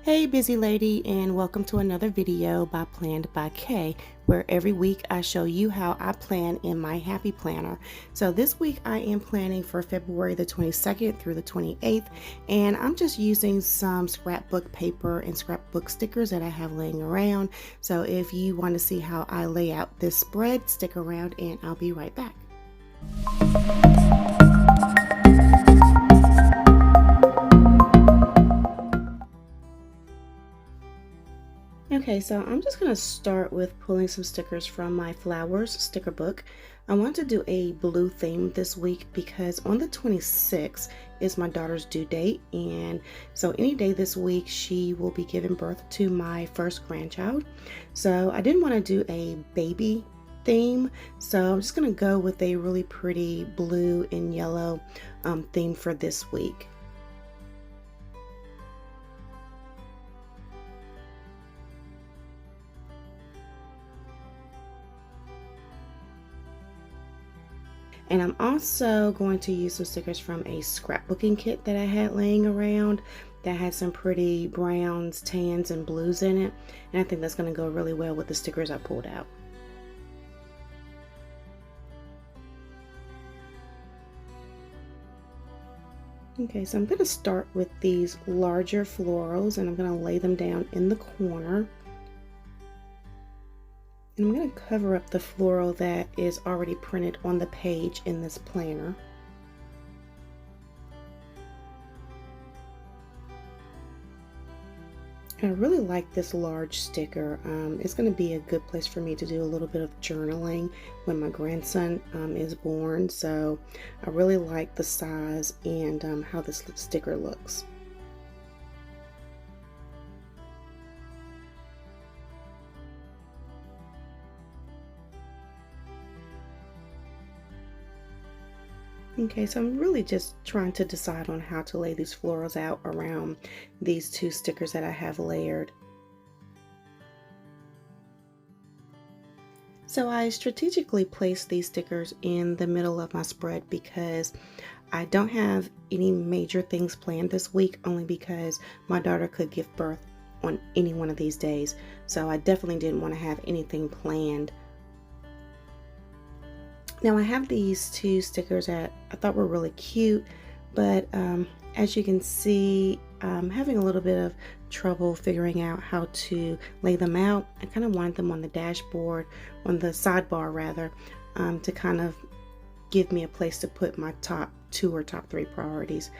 Hey busy lady, and welcome to another video by Planned by Kaye, where every week I show you how I plan in my happy planner. So this week I am planning for February the 22nd through the 28th, and I'm just using some scrapbook paper and scrapbook stickers that I have laying around. So if you want to see how I lay out this spread, stick around and I'll be right back. Okay, so I'm just going to start with pulling some stickers from my flowers sticker book. I want to do a blue theme this week because on the 26th is my daughter's due date, and so any day this week she will be giving birth to my first grandchild. So I didn't want to do a baby theme, so I'm just going to go with a really pretty blue and yellow theme for this week. And I'm also going to use some stickers from a scrapbooking kit that I had laying around that had some pretty browns, tans, and blues in it. And I think that's going to go really well with the stickers I pulled out. Okay, so I'm going to start with these larger florals and I'm going to lay them down in the corner. And I'm going to cover up the floral that is already printed on the page in this planner. I really like this large sticker. It's going to be a good place for me to do a little bit of journaling when my grandson is born. So I really like the size and how this sticker looks. Okay, so I'm really just trying to decide on how to lay these florals out around these two stickers that I have layered. So I strategically placed these stickers in the middle of my spread because I don't have any major things planned this week, only because my daughter could give birth on any one of these days. So I definitely didn't want to have anything planned. Now I have these two stickers that I thought were really cute, but as you can see, I'm having a little bit of trouble figuring out how to lay them out. I kind of wanted them on the dashboard, on the sidebar rather, to kind of give me a place to put my top 2 or top 3 priorities,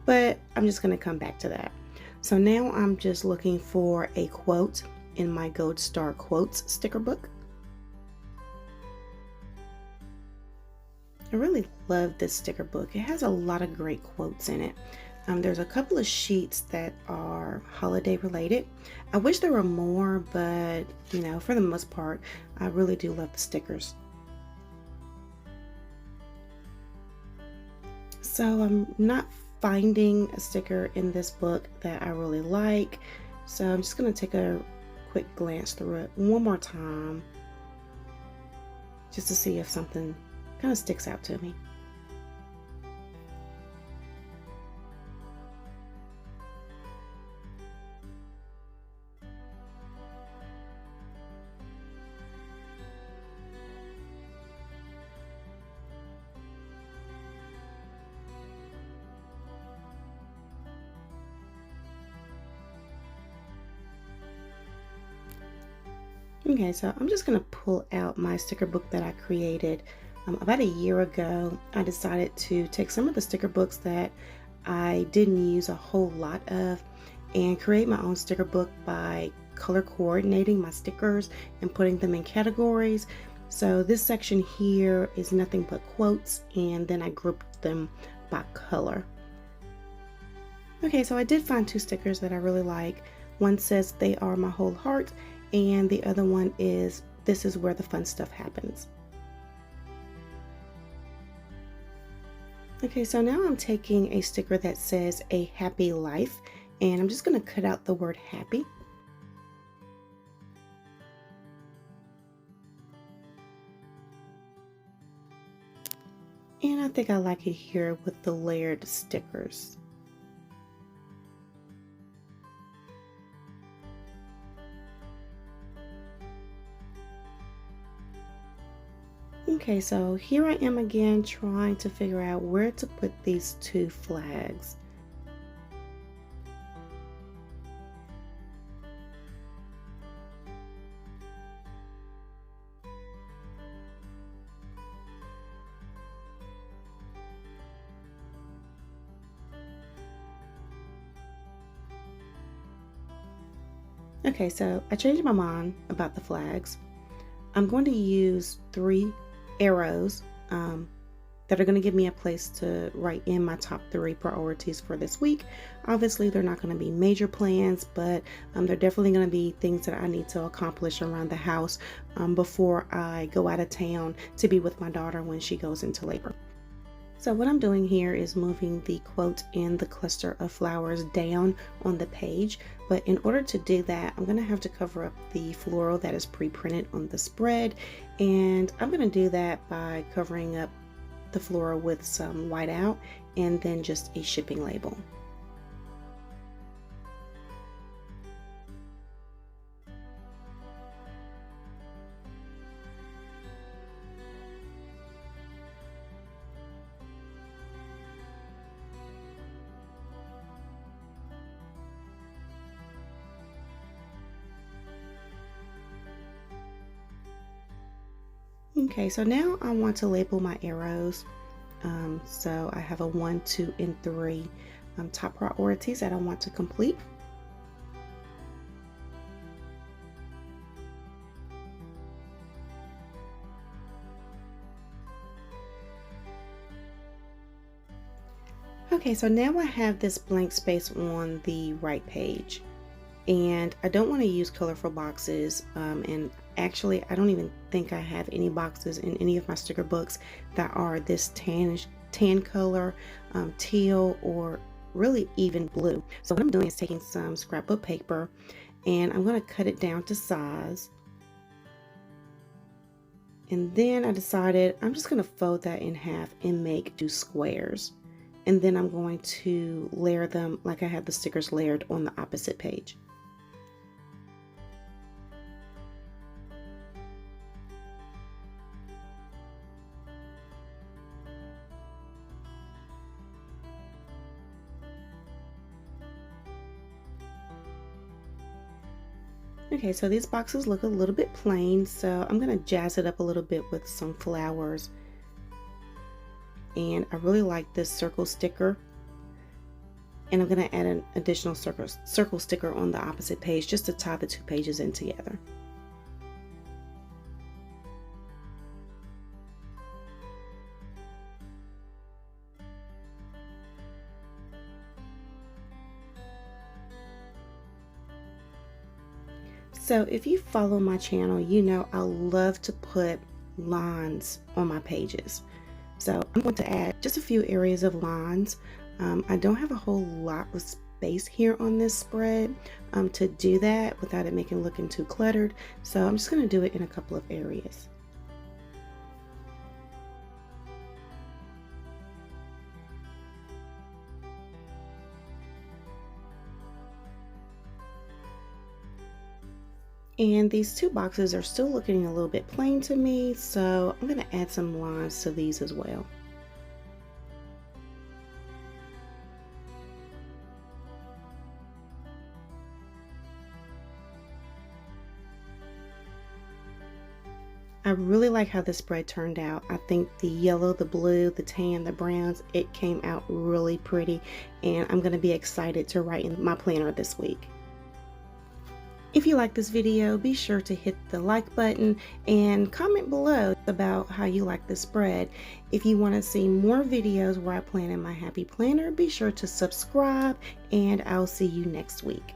but I'm just going to come back to that. So now I'm just looking for a quote in my Gold Star Quotes sticker book. I really love this sticker book. It has a lot of great quotes in it. There's a couple of sheets that are holiday related. I wish there were more, but you know, for the most part, I really do love the stickers. So I'm not finding a sticker in this book that I really like. So I'm just going to take a quick glance through it one more time just to see if something kind of sticks out to me. Okay, so I'm just going to pull out my sticker book that I created about a year ago. I decided to take some of the sticker books that I didn't use a whole lot of and create my own sticker book by color coordinating my stickers and putting them in categories. So this section here is nothing but quotes, and then I grouped them by color. Okay, so I did find 2 stickers that I really like. One says "They are my whole heart," and the other one is "This is where the fun stuff happens." Okay, so now I'm taking a sticker that says "A happy life," and I'm just going to cut out the word happy. And I think I like it here with the layered stickers. Okay, so here I am again trying to figure out where to put these two flags. Okay, so I changed my mind about the flags. I'm going to use 3 arrows that are going to give me a place to write in my top 3 priorities for this week. Obviously, they're not going to be major plans, but they're definitely going to be things that I need to accomplish around the house before I go out of town to be with my daughter when she goes into labor. So what I'm doing here is moving the quote and the cluster of flowers down on the page. But in order to do that, I'm going to have to cover up the floral that is pre-printed on the spread. And I'm going to do that by covering up the floral with some whiteout and then just a shipping label. Okay, so now I want to label my arrows. So I have a 1, 2, and 3 top priorities that I want to complete. Okay, so now I have this blank space on the right page. And I don't want to use colorful boxes, and actually I don't even think I have any boxes in any of my sticker books that are this tan color, teal, or really even blue. So what I'm doing is taking some scrapbook paper and I'm going to cut it down to size, and then I decided I'm just going to fold that in half and make 2 squares, and then I'm going to layer them like I have the stickers layered on the opposite page. Okay, so these boxes look a little bit plain, so I'm going to jazz it up a little bit with some flowers. And I really like this circle sticker. And I'm going to add an additional circle sticker on the opposite page just to tie the 2 pages in together. So if you follow my channel, you know I love to put lines on my pages. So I'm going to add just a few areas of lines. I don't have a whole lot of space here on this spread to do that without it making looking too cluttered. So I'm just going to do it in a couple of areas. And these 2 boxes are still looking a little bit plain to me, so I'm going to add some lines to these as well. I really like how this spread turned out. I think the yellow, the blue, the tan, the browns, it came out really pretty, and I'm going to be excited to write in my planner this week. If you like this video, be sure to hit the like button and comment below about how you like the spread. If you want to see more videos where I plan in my happy planner, be sure to subscribe, and I'll see you next week.